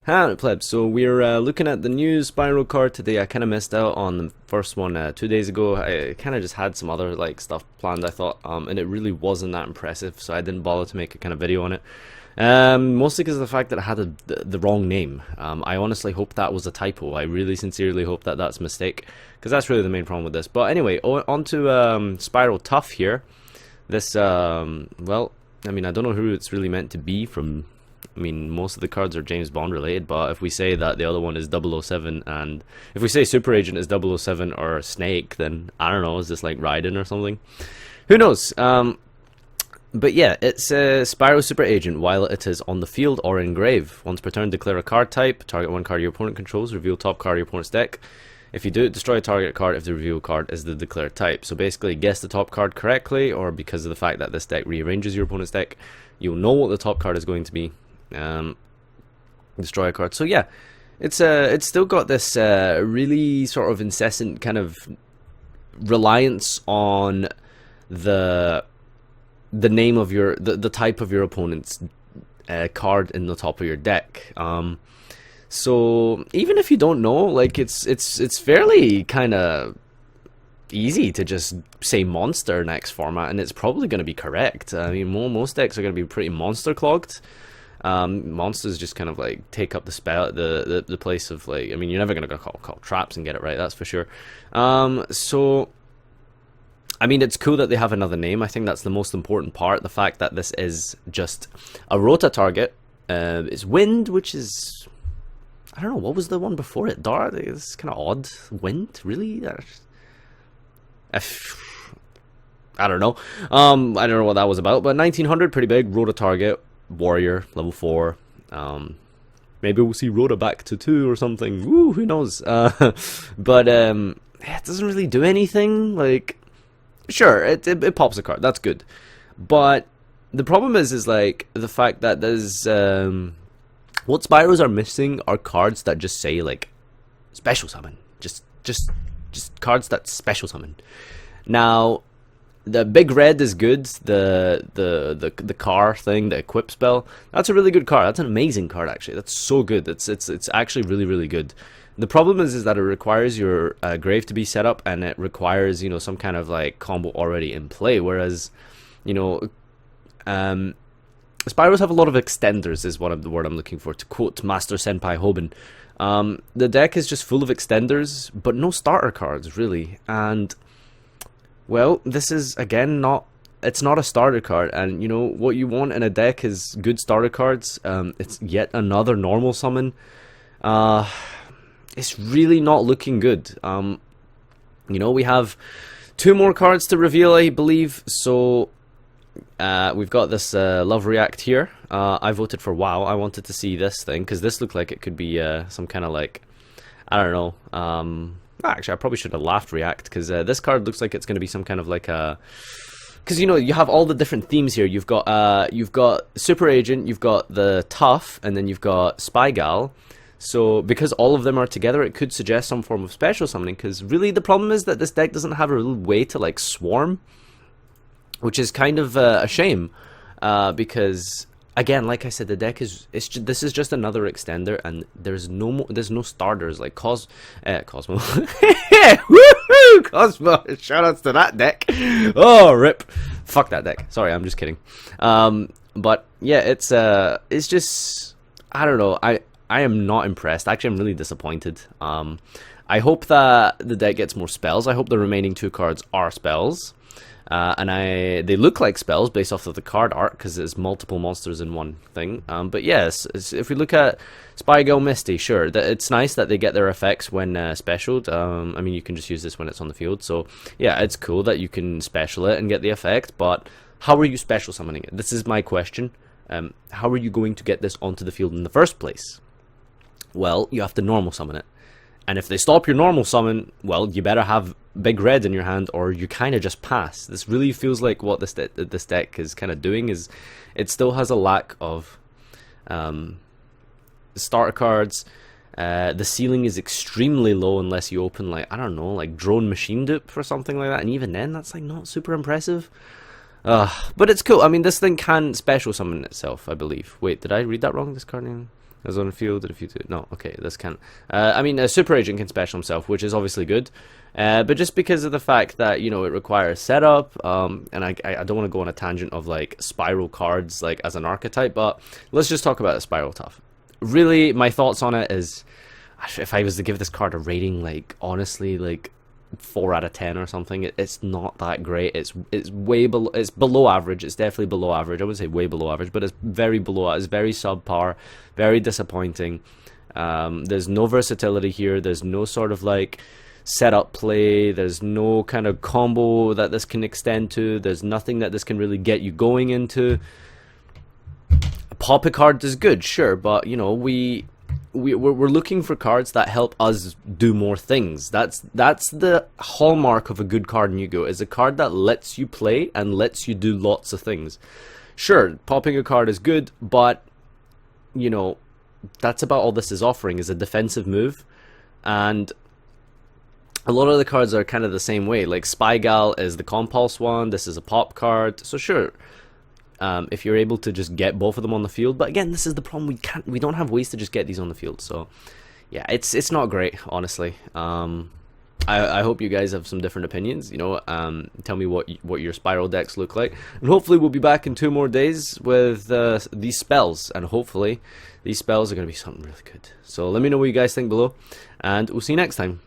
Hi, plebs. So we're looking at the new Spiral card today. I kind of missed out on the first one 2 days ago. I kind of just had some other like stuff planned, I thought, and it really wasn't that impressive, so I didn't bother to make a kind of video on it. Mostly because of the fact that I had the wrong name. I honestly hope that was a typo. I really sincerely hope that that's a mistake, because that's really the main problem with this. But anyway, on to Spiral Tough here. This, well, I mean, I don't know who it's really meant to be from. I mean, most of the cards are James Bond related, but if we say that the other one is 007, and if we say Super Agent is 007 or Snake, then I don't know, is this like Raiden or something? Who knows? But yeah, it's Spyro Super Agent while it is on the field or in grave. Once per turn, declare a card type, target one card your opponent controls, reveal top card of your opponent's deck. If you do it, destroy a target card if the reveal card is the declared type. So basically, guess the top card correctly, or because of the fact that this deck rearranges your opponent's deck, you'll know what the top card is going to be. Destroy a card. So yeah, it's still got this really sort of incessant kind of reliance on the name of your the type of your opponent's card in the top of your deck. So even if you don't know, like it's fairly kind of easy to just say monster next format, and it's probably going to be correct. I mean, most decks are going to be pretty monster clogged. Monsters just kind of like take up the spell, the place of, like, I mean, you're never gonna go call traps and get it right, that's for sure. So I mean, it's cool that they have another name. I think that's the most important part. The fact that this is just a rota target. It's wind, which is, I don't know, what was the one before it? Dart. It's kind of odd. Wind, really? I don't know. I don't know what that was about. But 1900, pretty big. Rota target. Warrior, level 4. Maybe we'll see Rhoda back to 2 or something. Woo, who knows? But it doesn't really do anything. Like, sure, it pops a card. That's good. But the problem is like the fact that there's what Spyros are missing are cards that just say like special summon. Just cards that special summon. Now, the big red is good. The car thing, the equip spell, that's a really good card. That's an amazing card, actually. That's so good. It's actually really good. The problem is that it requires your grave to be set up, and it requires, you know, some kind of like combo already in play. Whereas, you know, Spyros have a lot of extenders, is the word I'm looking for, to quote Master Senpai Hoban. The deck is just full of extenders, but no starter cards really, and well, this is, again, it's not a starter card, and you know, what you want in a deck is good starter cards. It's yet another normal summon. It's really not looking good. You know, we have 2 more cards to reveal, I believe, so we've got this Love React here. I voted for WoW. I wanted to see this thing, because this looked like it could be some kind of like, I don't know, actually, I probably should have laughed React, because this card looks like it's going to be some kind of like a... Because, you know, you have all the different themes here. You've got Super Agent, you've got the Tough, and then you've got SPYGAL. So, because all of them are together, it could suggest some form of special summoning, because really the problem is that this deck doesn't have a real way to, like, swarm, which is kind of a shame, because... Again, like I said, the deck this is just another extender, and there's no starters like Cosmo. Woohoo! Cosmo! Shoutouts to that deck. Oh, rip! Fuck that deck. Sorry, I'm just kidding. But yeah, it's just, I don't know. I am not impressed. Actually, I'm really disappointed. I hope that the deck gets more spells. I hope the remaining 2 cards are spells. And they look like spells based off of the card art, because it's multiple monsters in one thing. But yes, if we look at SPYGO Misty, sure, it's nice that they get their effects when specialed. I mean, you can just use this when it's on the field. So yeah, it's cool that you can special it and get the effect. But how are you special summoning it? This is my question. How are you going to get this onto the field in the first place? Well, you have to normal summon it. And if they stop your normal summon, well, you better have big red in your hand, or you kind of just pass. This really feels like what this deck is kind of doing, is it still has a lack of starter cards. The ceiling is extremely low unless you open, like, I don't know, like Drone Machine Dupe or something like that, and even then, that's like not super impressive. But it's cool. I mean, this thing can special summon itself, I believe. Wait, did I read that wrong? This card name? As on field, if you do no, okay, this can. I mean, a super agent can special himself, which is obviously good. But just because of the fact that, you know, it requires setup, and I don't want to go on a tangent of like spiral cards like as an archetype, but let's just talk about the spiral tough. Really, my thoughts on it is, if I was to give this card a rating, like honestly, like 4 out of 10 or something, it's not that great. It's way below. It's below average. It's definitely below average. I wouldn't say way below average, but it's very below. It's very subpar. Very disappointing. There's no versatility here. There's no sort of like setup play. There's no kind of combo that this can extend to. There's nothing that this can really get you going into. Pop a card is good, sure, but you know, we're looking for cards that help us do more things. That's the hallmark of a good card in Yu-Gi-Oh! Is a card that lets you play and lets you do lots of things. Sure, popping a card is good, but you know, that's about all this is offering, is a defensive move. And a lot of the cards are kind of the same way. Like SPYRAL is the compulse one, this is a pop card. So sure, if you're able to just get both of them on the field, but again, this is the problem, we don't have ways to just get these on the field. So yeah, it's not great, honestly. I hope you guys have some different opinions, you know. Tell me what your spiral decks look like, and hopefully we'll be back in 2 more days with these spells, and hopefully these spells are going to be something really good. So let me know what you guys think below, and we'll see you next time.